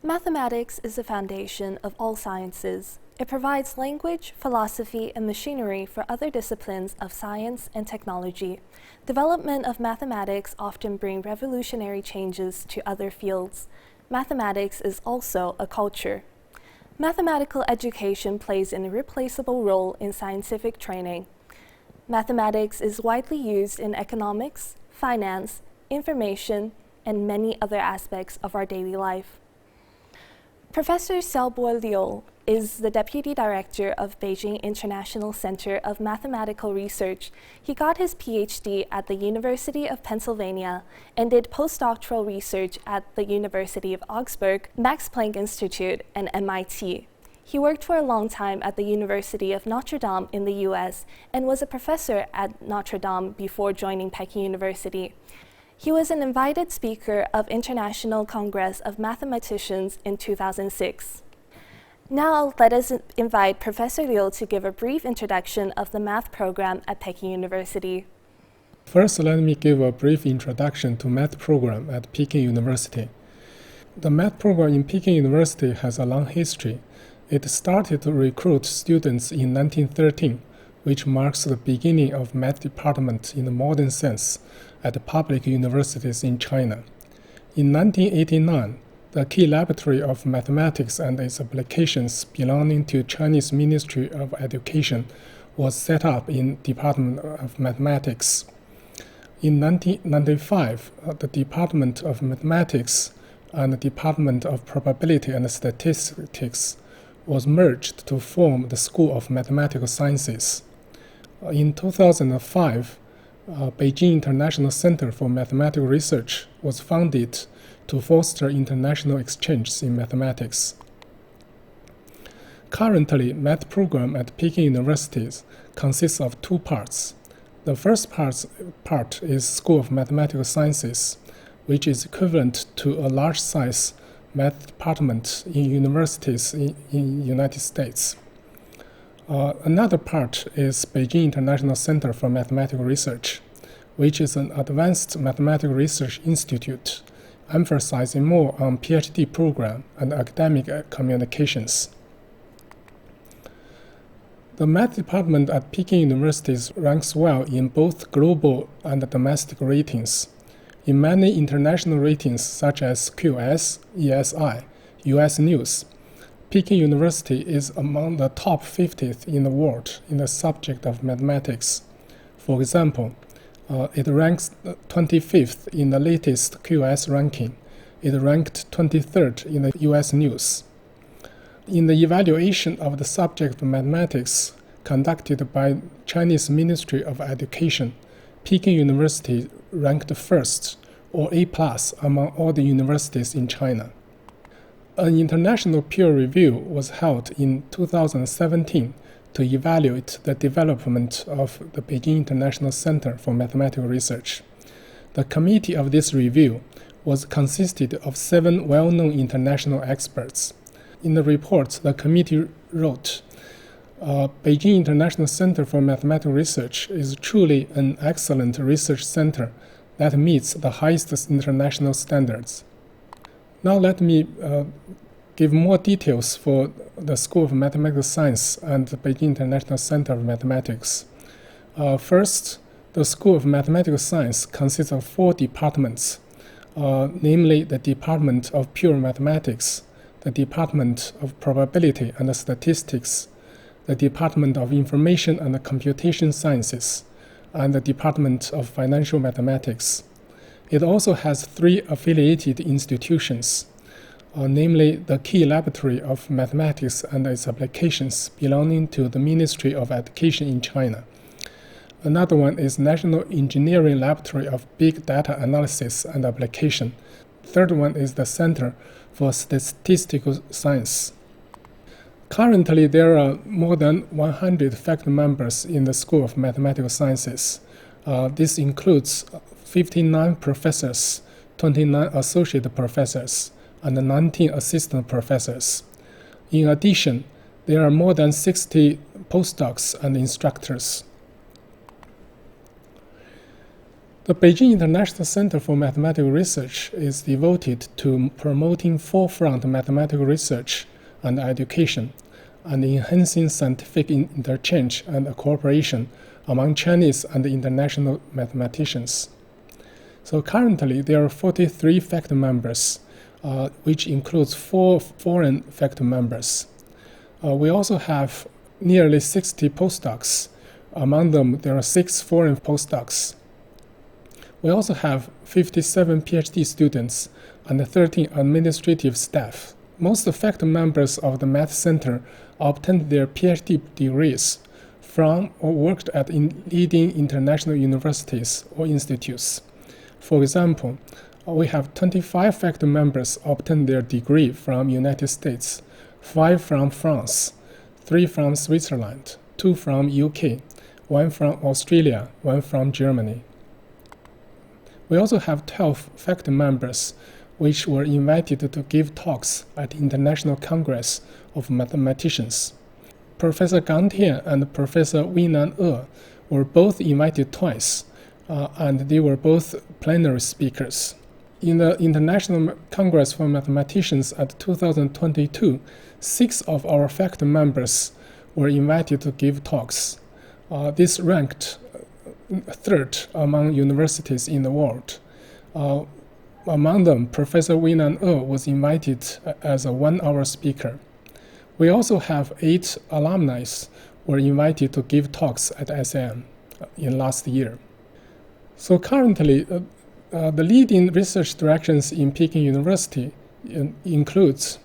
Mathematics is the foundation of all sciences. It provides language, philosophy, and machinery for other disciplines of science and technology. Development of mathematics often bring revolutionary changes to other fields. Mathematics is also a culture. Mathematical education plays an irreplaceable role in scientific training. Mathematics is widely used in economics, finance, information, and many other aspects of our daily life. Professor Xiaobo Liu is the Deputy Director of Beijing International Center of Mathematical Research. He got his Ph.D. at the University of Pennsylvania and did postdoctoral research at the University of Augsburg, Max Planck Institute, and MIT. He worked for a long time at the University of Notre Dame in the US and was a professor at Notre Dame before joining Peking University. He was an invited speaker of International Congress of Mathematicians in 2006. Now let us invite Professor Liu to give a brief introduction of the math program at Peking University. First, let me give a brief introduction to math program at Peking University. The math program in Peking University has a long history. It started to recruit students in 1913, which marks the beginning of math department in the modern sense at public universities in China. In 1989, the key laboratory of mathematics and its applications belonging to Chinese Ministry of Education was set up in Department of Mathematics. In 1995, the Department of Mathematics and the Department of Probability and Statistics was merged to form the School of Mathematical Sciences. In 2005, Beijing International Center for Mathematical Research was founded to foster international exchanges in mathematics. Currently, math program at Peking University consists of two parts. The first part is School of Mathematical Sciences, which is equivalent to a large-size math department in universities in United States. Another part is Beijing International Center for Mathematical Research, which is an advanced mathematical research institute, emphasizing more on Ph.D. program and academic communications. The math department at Peking University ranks well in both global and domestic ratings. In many international ratings such as QS, ESI, US News, Peking University is among the top 50th in the world in the subject of mathematics. For example, it ranks 25th in the latest QS ranking. It ranked 23rd in the US News. In the evaluation of the subject of mathematics conducted by Chinese Ministry of Education, Peking University ranked first, or A+ among all the universities in China. An international peer review was held in 2017 to evaluate the development of the Beijing International Center for Mathematical Research. The committee of this review was consisted of 7 well-known international experts. In the report, the committee wrote, Beijing International Center for Mathematical Research is truly an excellent research center that meets the highest international standards. Now let me give more details for the School of Mathematical Science and the Beijing International Center of Mathematics. First, the School of Mathematical Science consists of 4 departments, namely the Department of Pure Mathematics, the Department of Probability and Statistics, the Department of Information and Computation Sciences, and the Department of Financial Mathematics. It also has 3 affiliated institutions, namely the Key Laboratory of Mathematics and its applications belonging to the Ministry of Education in China. Another one is National Engineering Laboratory of Big Data Analysis and Application. Third one is the Center for Statistical Science. Currently, there are more than 100 faculty members in the School of Mathematical Sciences. This includes 59 professors, 29 associate professors, and 19 assistant professors. In addition, there are more than 60 postdocs and instructors. The Beijing International Center for Mathematical Research is devoted to promoting forefront mathematical research and education, and enhancing scientific interchange and cooperation among Chinese and international mathematicians. So currently, there are 43 faculty members, which includes 4 foreign faculty members. We also have nearly 60 postdocs. Among them, there are 6 foreign postdocs. We also have 57 Ph.D. students and 13 administrative staff. Most faculty members of the Math Center obtained their Ph.D. degrees from or worked at leading international universities or institutes. For example, we have 25 faculty members obtained their degree from United States, 5 from France, 3 from Switzerland, 2 from UK, 1 from Australia, 1 from Germany. We also have 12 faculty members which were invited to give talks at the International Congress of Mathematicians. Professor Gang Tian and Professor Weinan E were both invited twice, and they were both plenary speakers. In the International Congress for Mathematicians at 2022, 6 of our faculty members were invited to give talks. This ranked 3rd among universities in the world. Among them, Professor Weinan E was invited as a 1-hour speaker. We also have 8 alumni were invited to give talks at SM in last year. So currently, the leading research directions in Peking University includes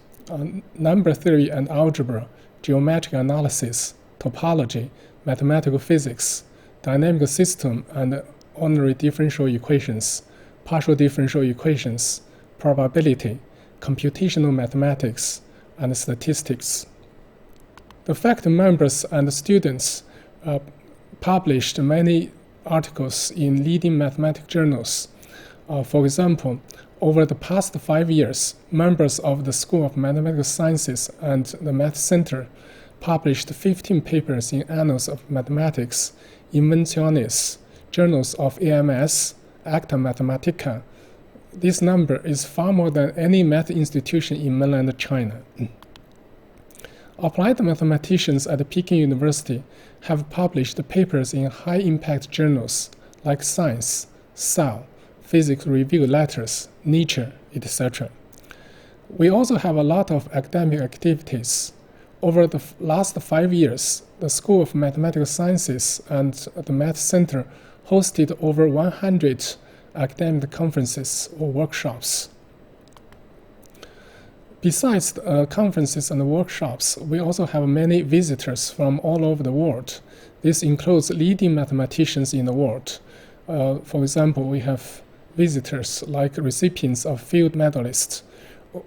number theory and algebra, geometric analysis, topology, mathematical physics, dynamic system and ordinary differential equations, partial differential equations, probability, computational mathematics, and statistics. The faculty members and students published many articles in leading mathematical journals. For example, over the past 5 years, members of the School of Mathematical Sciences and the Math Center published 15 papers in Annals of Mathematics, Inventiones, Journals of AMS, Acta Mathematica. This number is far more than any math institution in mainland China. Applied mathematicians at Peking University have published papers in high-impact journals like Science, Cell, Physics Review Letters, Nature, etc. We also have a lot of academic activities. Over the last 5 years, the School of Mathematical Sciences and the Math Center hosted over 100 academic conferences or workshops. Besides conferences and workshops, we also have many visitors from all over the world. This includes leading mathematicians in the world. For example, we have visitors like recipients of field medalists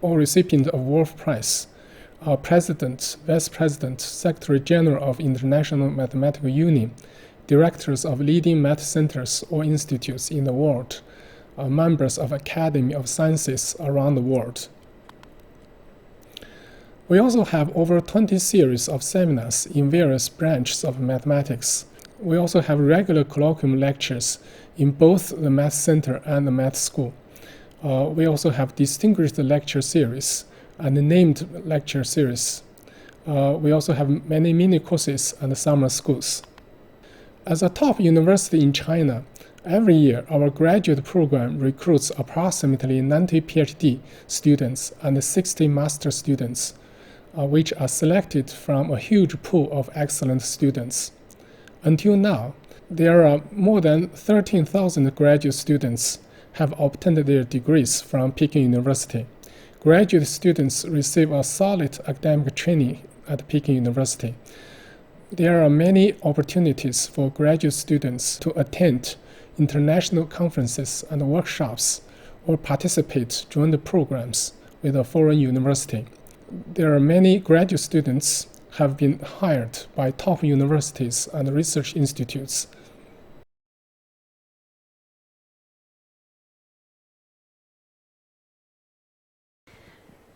or recipients of Wolf Prize, President, Vice President, Secretary General of International Mathematical Union, directors of leading math centers or institutes in the world, members of Academy of Sciences around the world. We also have over 20 series of seminars in various branches of mathematics. We also have regular colloquium lectures in both the Math Center and the Math School. We also have distinguished lecture series and named lecture series. We also have many mini courses and summer schools. As a top university in China, every year our graduate program recruits approximately 90 PhD students and 60 master students, which are selected from a huge pool of excellent students. Until now, there are more than 13,000 graduate students have obtained their degrees from Peking University. Graduate students receive a solid academic training at Peking University. There are many opportunities for graduate students to attend international conferences and workshops or participate joint programs with a foreign university. There are many graduate students have been hired by top universities and research institutes.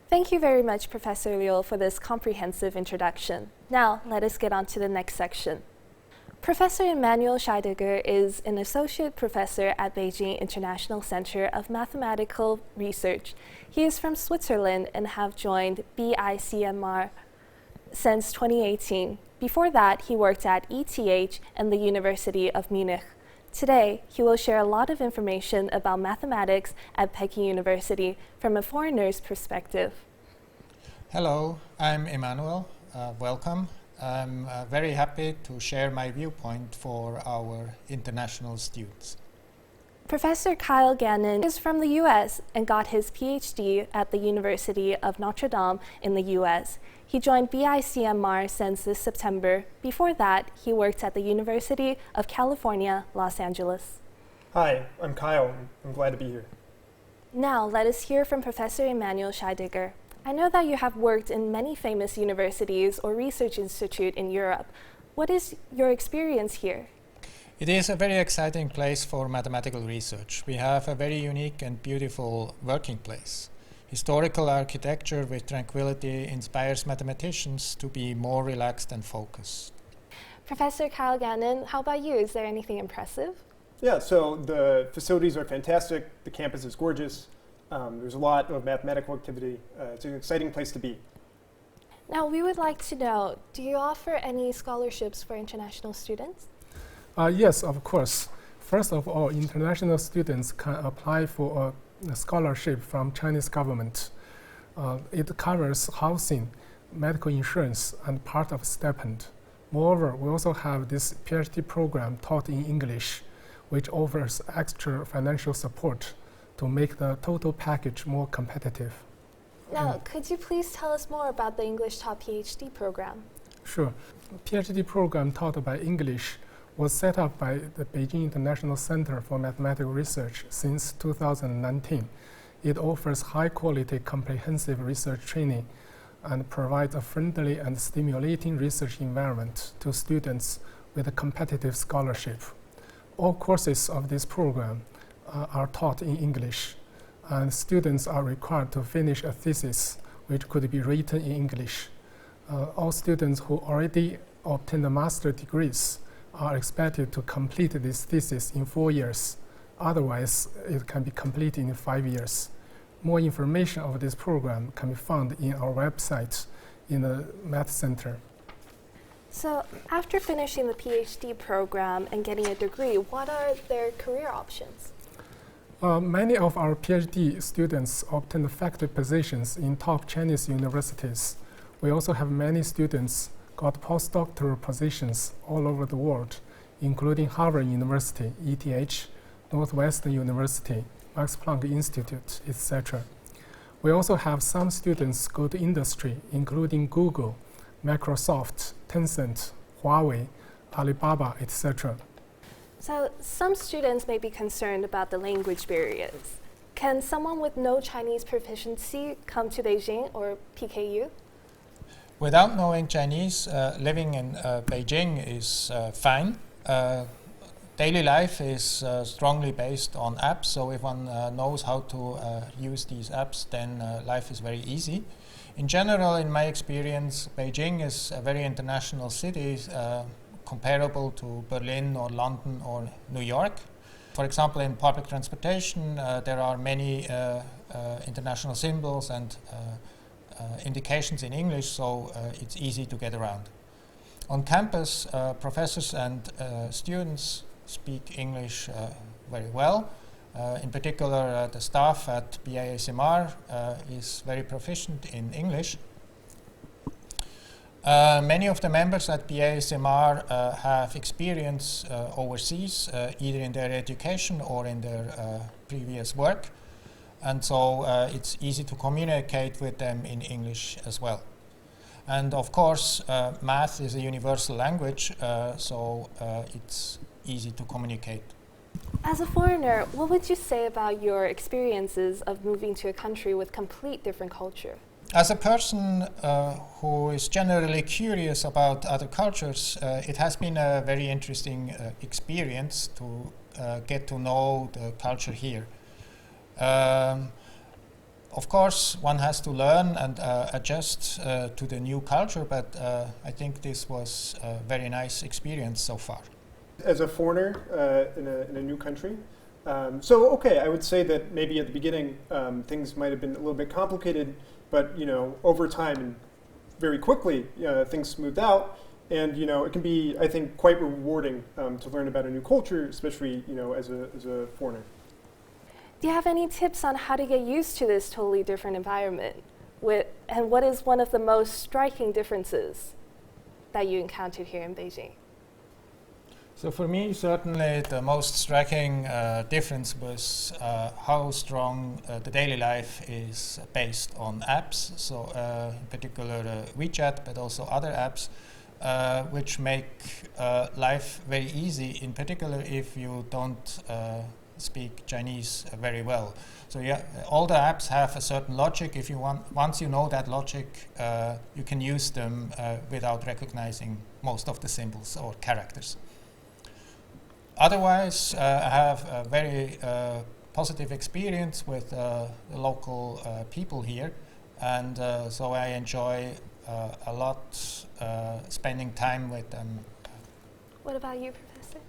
Thank you very much, Professor Liu, for this comprehensive introduction. Now, let us get on to the next section. Professor Emanuel Scheidegger is an associate professor at Beijing International Center of Mathematical Research. He is from Switzerland and have joined BICMR since 2018. Before that, he worked at ETH and the University of Munich. Today, he will share a lot of information about mathematics at Peking University from a foreigner's perspective. Hello, I'm Emanuel. Welcome. I'm very happy to share my viewpoint for our international students. Professor Kyle Gannon is from the US and got his Ph.D. at the University of Notre Dame in the US. He joined BICMR since this September. Before that, he worked at the University of California, Los Angeles. Hi, I'm Kyle. I'm glad to be here. Now, let us hear from Professor Emanuel Scheidegger. I know that you have worked in many famous universities or research institutes in Europe. What is your experience here? It is a very exciting place for mathematical research. We have a very unique and beautiful working place. Historical architecture with tranquility inspires mathematicians to be more relaxed and focused. Professor Kyle Gannon, how about you? Is there anything impressive? Yeah, so the facilities are fantastic. The campus is gorgeous. There's a lot of mathematical activity. It's an exciting place to be. Now, we would like to know, do you offer any scholarships for international students? Yes, of course. First of all, international students can apply for a scholarship from Chinese government. It covers housing, medical insurance, and part of stipend. Moreover, we also have this Ph.D. program taught in English, which offers extra financial support to make the total package more competitive. Now, could you please tell us more about the English taught Ph.D. program? Sure. Ph.D. program taught by English was set up by the Beijing International Center for Mathematical Research since 2019. It offers high-quality comprehensive research training and provides a friendly and stimulating research environment to students with a competitive scholarship. All courses of this program are taught in English, and students are required to finish a thesis which could be written in English. All students who already obtained master's degrees are expected to complete this thesis in 4 years. Otherwise, it can be completed in 5 years. More information of this program can be found in our website in the Math Center. So, after finishing the Ph.D. program and getting a degree, what are their career options? Many of our Ph.D. students obtain faculty positions in top Chinese universities. We also have many students got postdoctoral positions all over the world, including Harvard University, ETH, Northwestern University, Max Planck Institute, etc. We also have some students go to industry, including Google, Microsoft, Tencent, Huawei, Alibaba, etc. So, some students may be concerned about the language barriers. Can someone with no Chinese proficiency come to Beijing or PKU? Without knowing Chinese, living in Beijing is fine. Daily life is strongly based on apps, so if one knows how to use these apps, then life is very easy. In general, in my experience, Beijing is a very international city, comparable to Berlin or London or New York. For example, in public transportation, there are many international symbols and indications in English, so it's easy to get around. On campus, professors and students speak English very well. In particular, the staff at BICMR is very proficient in English. Many of the members at BICMR have experience overseas, either in their education or in their previous work. And so it's easy to communicate with them in English as well. And of course, math is a universal language, so it's easy to communicate. As a foreigner, what would you say about your experiences of moving to a country with complete different culture? As a person who is generally curious about other cultures, it has been a very interesting experience to get to know the culture here. Of course, one has to learn and adjust to the new culture, but I think this was a very nice experience so far. As a foreigner in a new country. So okay, I would say that maybe at the beginning things might have been a little bit complicated, but over time and very quickly things smoothed out, and it can be, I think, quite rewarding to learn about a new culture, especially as a foreigner. Do you have any tips on how to get used to this totally different environment? And what is one of the most striking differences that you encountered here in Beijing? So for me, certainly the most striking difference was how strong the daily life is based on apps. So in particular WeChat, but also other apps, which make life very easy, in particular if you don't speak Chinese very well. So yeah, all the apps have a certain logic. If you once you know that logic, you can use them without recognizing most of the symbols or characters. Otherwise, I have a very positive experience with the local people here, and so I enjoy a lot spending time with them. What about you, Professor?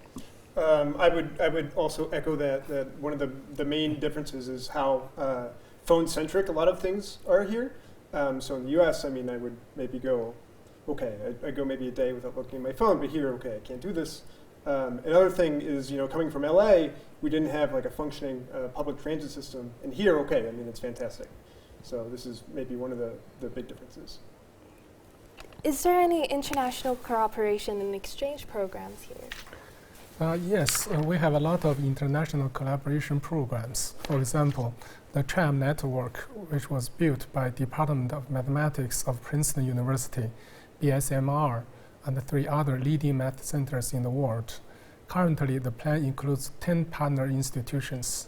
I would also echo that one of the main differences is how phone-centric a lot of things are here. So in the U.S., I mean, I would maybe go, okay, I go maybe a day without looking at my phone, but here, okay, I can't do this. Another thing is, coming from LA, we didn't have like a functioning public transit system, and here, okay, I mean, it's fantastic. So this is maybe one of the big differences. Is there any international cooperation and exchange programs here? Yes, we have a lot of international collaboration programs. For example, the CHAM network, which was built by Department of Mathematics of Princeton University, BICMR, and the 3 other leading math centers in the world. Currently, the plan includes 10 partner institutions.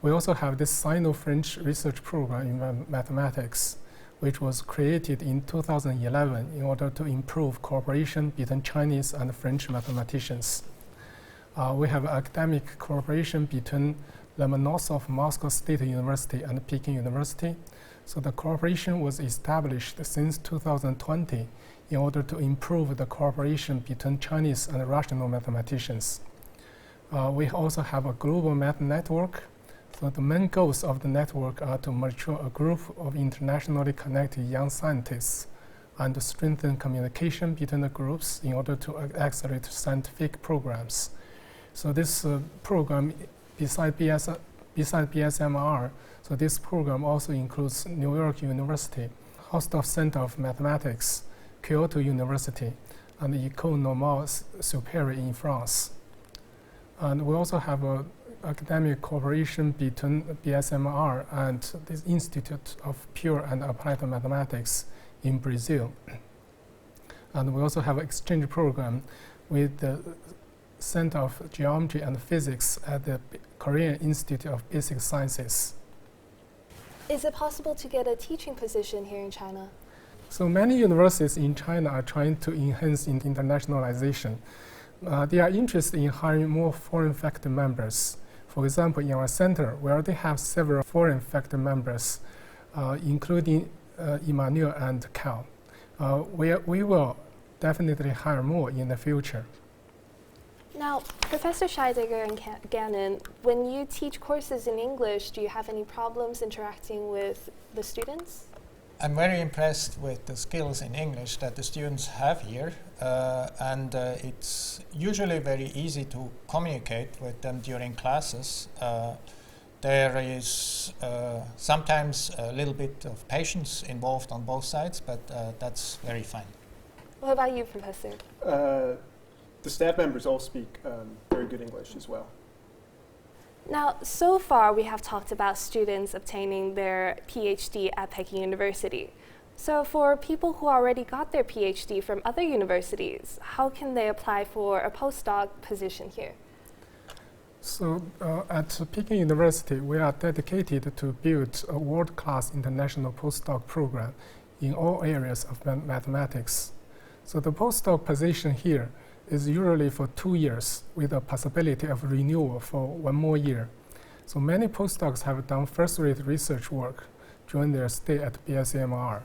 We also have this Sino-French research program in mathematics, which was created in 2011 in order to improve cooperation between Chinese and French mathematicians. We have academic cooperation between Lomonosov Moscow State University and Peking University. So the cooperation was established since 2020 in order to improve the cooperation between Chinese and Russian mathematicians. We also have a global math network. So the main goals of the network are to mature a group of internationally connected young scientists and to strengthen communication between the groups in order to accelerate scientific programs. So this program, besides BICMR, so this program also includes New York University, Hausdorff Center of Mathematics, Kyoto University, and École Normale Supérieure in France. And we also have an academic cooperation between BICMR and the Institute of Pure and Applied Mathematics in Brazil. And we also have an exchange program with the Center of Geometry and Physics at the Korean Institute of Basic Sciences. Is it possible to get a teaching position here in China? So many universities in China are trying to enhance internationalization. They are interested in hiring more foreign faculty members. For example, in our center, we already have several foreign faculty members, including Emmanuel and Cal. We will definitely hire more in the future. Now, Professor Scheidegger and Gannon, when you teach courses in English, do you have any problems interacting with the students? I'm very impressed with the skills in English that the students have here, and it's usually very easy to communicate with them during classes. There is sometimes a little bit of patience involved on both sides, but that's very fine. What about you, Professor? The staff members all speak very good English as well. Now, so far we have talked about students obtaining their Ph.D. at Peking University. So for people who already got their Ph.D. from other universities, how can they apply for a postdoc position here? So at Peking University, we are dedicated to build a world-class international postdoc program in all areas of mathematics. So the postdoc position here is usually for 2 years with a possibility of renewal for 1 more year. So many postdocs have done first-rate research work during their stay at BICMR.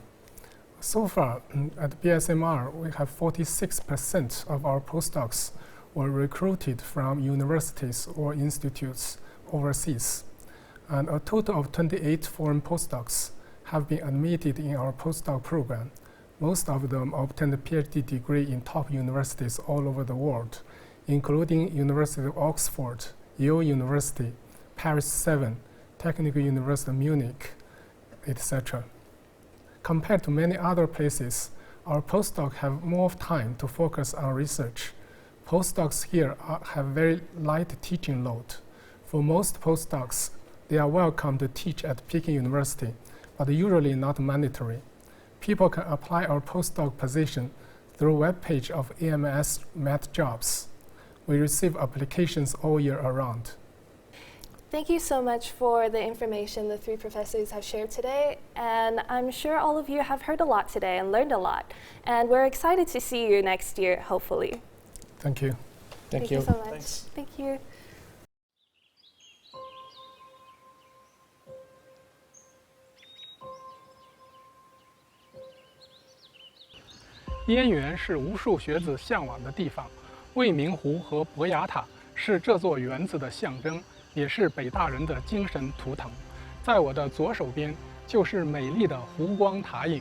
So far, at BICMR, we have 46% of our postdocs were recruited from universities or institutes overseas, and a total of 28 foreign postdocs have been admitted in our postdoc program. Most of them obtained a Ph.D. degree in top universities all over the world, including University of Oxford, Yale University, Paris 7, Technical University of Munich, etc. Compared to many other places, our postdocs have more time to focus on research. Postdocs here have very light teaching load. For most postdocs, they are welcome to teach at Peking University, but usually not mandatory. People can apply our postdoc position through web page of AMS Met Jobs. We receive applications all year around. Thank you so much for the information the three professors have shared today, and I'm sure all of you have heard a lot today and learned a lot, and we're excited to see you next year, hopefully. Thank you. Thank you so much. Thanks. Thank you. 燕园是无数学子向往的地方，未名湖和博雅塔是这座园子的象征，也是北大人的精神图腾。在我的左手边就是美丽的湖光塔影，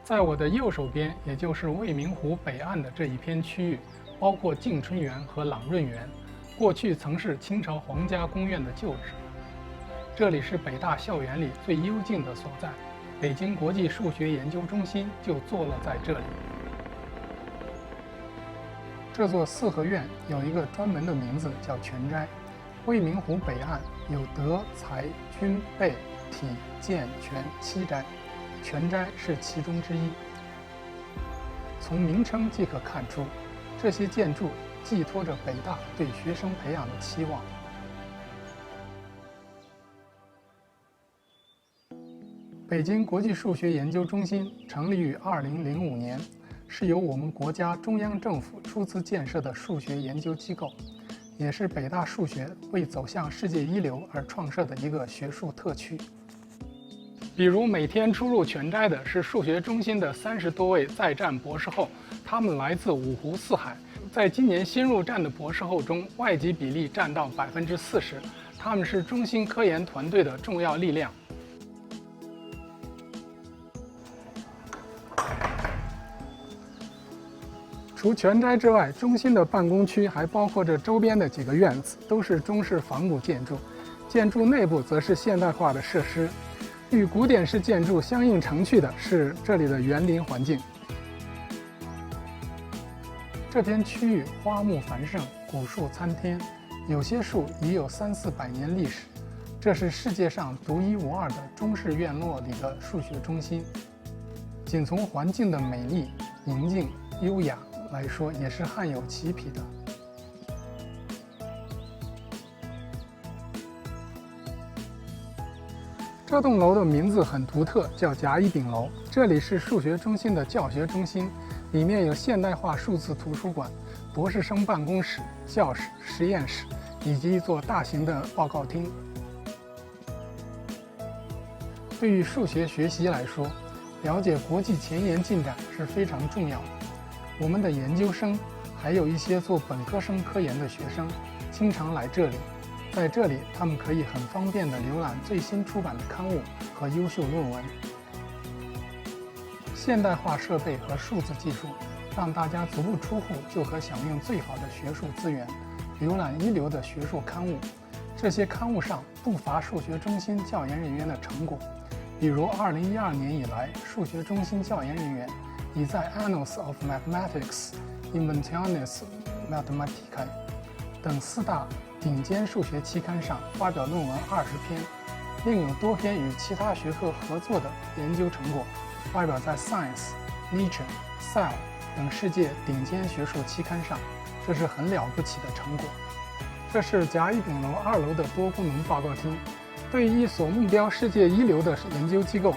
在我的右手边，也就是未名湖北岸的这一片区域，包括敬春园和朗润园，过去曾是清朝皇家宫苑的旧址。这里是北大校园里最幽静的所在。 北京国际数学研究中心就坐落在这里。这座四合院有一个专门的名字，叫全斋。未名湖北岸有德、才、军、备、体、建、全七斋，全斋是其中之一。从名称即可看出，这些建筑寄托着北大对学生培养的期望。 北京国际数学研究中心成立于2005年，是由我们国家中央政府出资建设的数学研究机构，也是北大数学为走向世界一流而创设的一个学术特区。比如每天出入全斋的是数学中心的30多位在站博士后，他们来自五湖四海。在今年新入站的博士后中，外籍比例占到40%，他们是中心科研团队的重要力量。 除全斋之外，中心的办公区还包括着周边的几个院子，都是中式仿古建筑。建筑内部则是现代化的设施。与古典式建筑相映成趣的是这里的园林环境。这片区域花木繁盛，古树参天，有些树已有300-400年历史。这是世界上独一无二的中式院落里的数学中心。仅从环境的美丽、宁静、优雅 来说也是罕有其匹的。这栋楼的名字很独特，叫甲乙丙楼。这里是数学中心的教学中心，里面有现代化数字图书馆、博士生办公室、教室、实验室，以及一座大型的报告厅。对于数学学习来说，了解国际前沿进展是非常重要的。 我们的研究生，还有一些做本科生科研的学生，经常来这里。在这里，他们可以很方便地浏览最新出版的刊物和优秀论文。现代化设备和数字技术，让大家足不出户就可享用最好的学术资源，浏览一流的学术刊物。这些刊物上不乏数学中心教研人员的成果，比如2012年以来，数学中心教研人员 已在 Annals of Mathematics、Inventione Mathematicae 等4大顶尖数学期刊上发表论文20篇，另有多篇与其他学科合作的研究成果发表在 Science、Nature、Cell 等世界顶尖学术期刊上，这是很了不起的成果。这是甲乙丙楼2楼的多功能报告厅，对于一所目标世界一流的研究机构，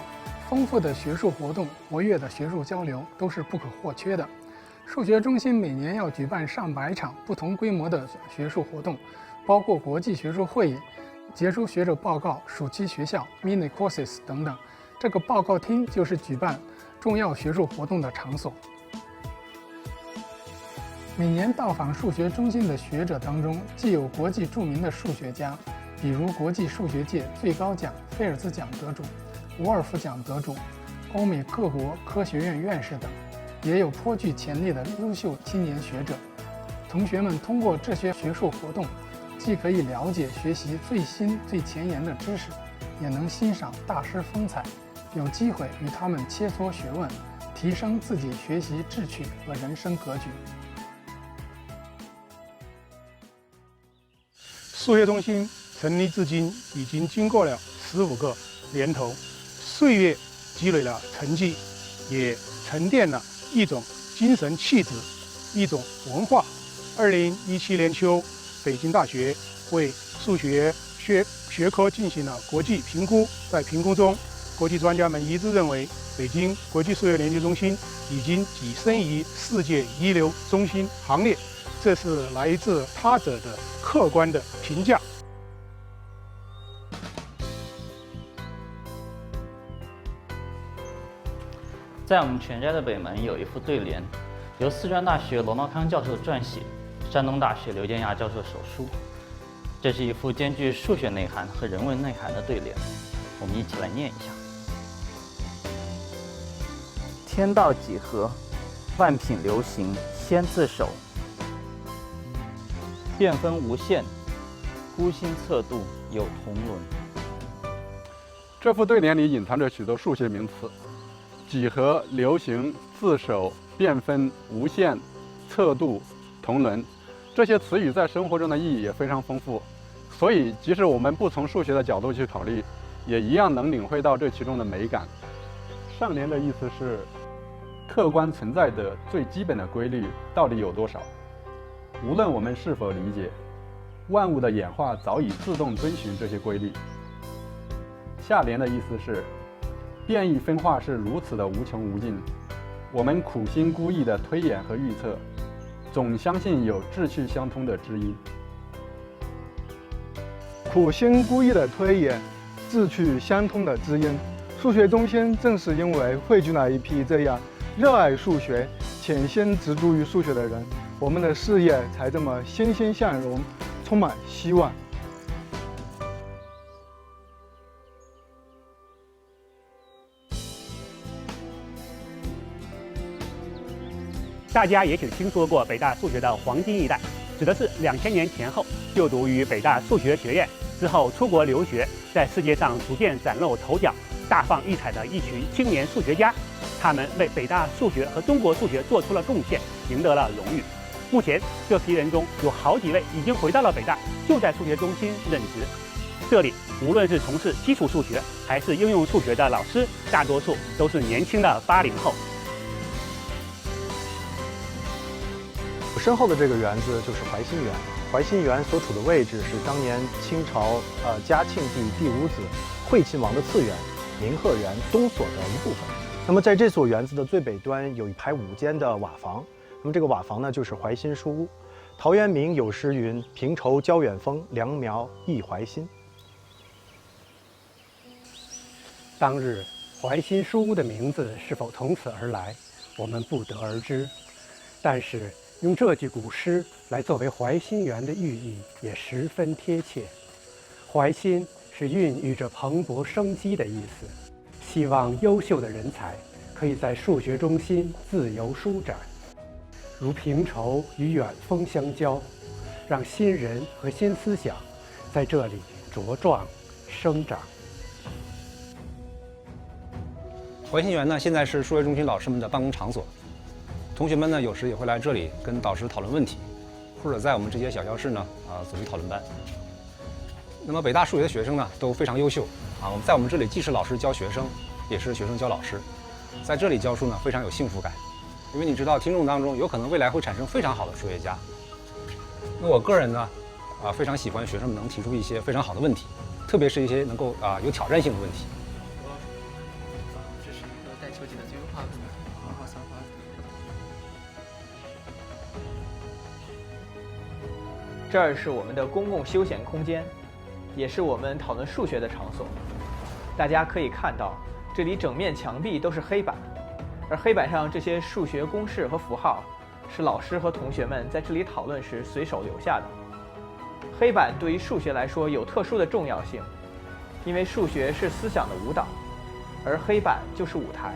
丰富的学术活动、活跃的学术交流都是不可或缺的。数学中心每年要举办上百场不同规模的学术活动，包括国际学术会议、杰出学者报告、暑期学校、mini courses 等等。这个报告厅就是举办重要学术活动的场所。每年到访数学中心的学者当中，既有国际著名的数学家，比如国际数学界最高奖菲尔兹奖得主、沃尔夫奖得主、欧美各国科学院院士等，也有颇具潜力的优秀青年学者。同学们通过这些学术活动，既可以了解学习最新最前沿的知识，也能欣赏大师风采，有机会与他们切磋学问，提升自己学习志趣和人生格局。数学中心成立至今已经经过了15个年头，岁月积累了成绩，也沉淀了一种精神气质，一种文化。2017年秋，北京大学为数学学科进行了国际评估，在评估中，国际专家们一致认为，北京国际数学研究中心已经跻身于世界一流中心行列，这是来自他者的客观的评价。在我们全家的北门有一副对联，由四川大学罗茂康教授撰写，山东大学刘建亚教授手书。这是一副兼具数学内涵和人文内涵的对联，我们一起来念一下：天道几何，万品流行先自首；变分无限，孤心测度有同伦。这副对联里隐藏着许多数学名词，几何、流行、自首、变分、无限、测度、同伦，这些词语在生活中的意义也非常丰富，所以即使我们不从数学的角度去考虑，也一样能领会到这其中的美感。上联的意思是，客观存在的最基本的规律到底有多少？无论我们是否理解，万物的演化早已自动遵循这些规律。下联的意思是，变异分化是如此的无穷无尽，我们苦心孤诣的推演和预测，总相信有志趣相通的知音。苦心孤诣的推演，志趣相通的知音。数学中心正是因为汇聚了一批这样热爱数学、潜心执着于数学的人，我们的事业才这么欣欣向荣，充满希望。大家也许听说过北大数学的黄金一代，指的是2000年前后就读于北大数学学院，之后出国留学，在世界上逐渐崭露头角、大放异彩的一群青年数学家。他们为北大数学和中国数学做出了贡献，赢得了荣誉。目前这批人中有好几位已经回到了北大，就在数学中心任职。这里无论是从事基础数学还是应用数学的老师，大多数都是年轻的80后。我身后的这个园子就是怀心园。怀心园所处的位置是当年清朝嘉庆帝第五子惠亲王的次园明鹤园东所的一部分。那么在这所园子的最北端有一排5间的瓦房，那么这个瓦房呢就是怀心书屋。陶渊明有诗云：“平畴郊远风，良苗益怀心。”当日怀心书屋的名字是否从此而来，我们不得而知。但是用这句古诗来作为怀心园的寓意也十分贴切。怀心是孕育着蓬勃生机的意思，希望优秀的人才可以在数学中心自由舒展，如平畴与远峰相交，让新人和新思想在这里茁壮生长。怀心园呢，现在是数学中心老师们的办公场所。同学们呢，有时也会来这里跟导师讨论问题，或者在我们这些小教室呢，组织讨论班。那么北大数学的学生呢，都非常优秀啊。我们在我们这里既是老师教学生，也是学生教老师，在这里教书呢，非常有幸福感。因为你知道，听众当中有可能未来会产生非常好的数学家。那我个人呢，非常喜欢学生们能提出一些非常好的问题，特别是一些能够有挑战性的问题。这是一个带球体的最优化可能文化散发。这儿是我们的公共休闲空间，也是我们讨论数学的场所。大家可以看到，这里整面墙壁都是黑板，而黑板上这些数学公式和符号，是老师和同学们在这里讨论时随手留下的。黑板对于数学来说有特殊的重要性，因为数学是思想的舞蹈，而黑板就是舞台，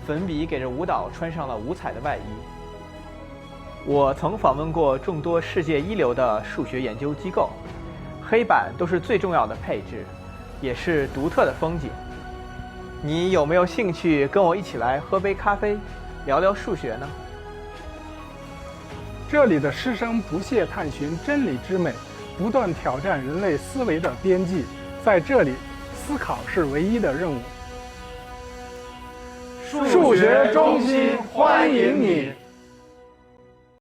粉笔给这舞蹈穿上了五彩的外衣。我曾访问过众多世界一流的数学研究机构，黑板都是最重要的配置，也是独特的风景。你有没有兴趣跟我一起来喝杯咖啡，聊聊数学呢？这里的师生不懈探寻真理之美，不断挑战人类思维的边际。在这里，思考是唯一的任务。数学中心欢迎你。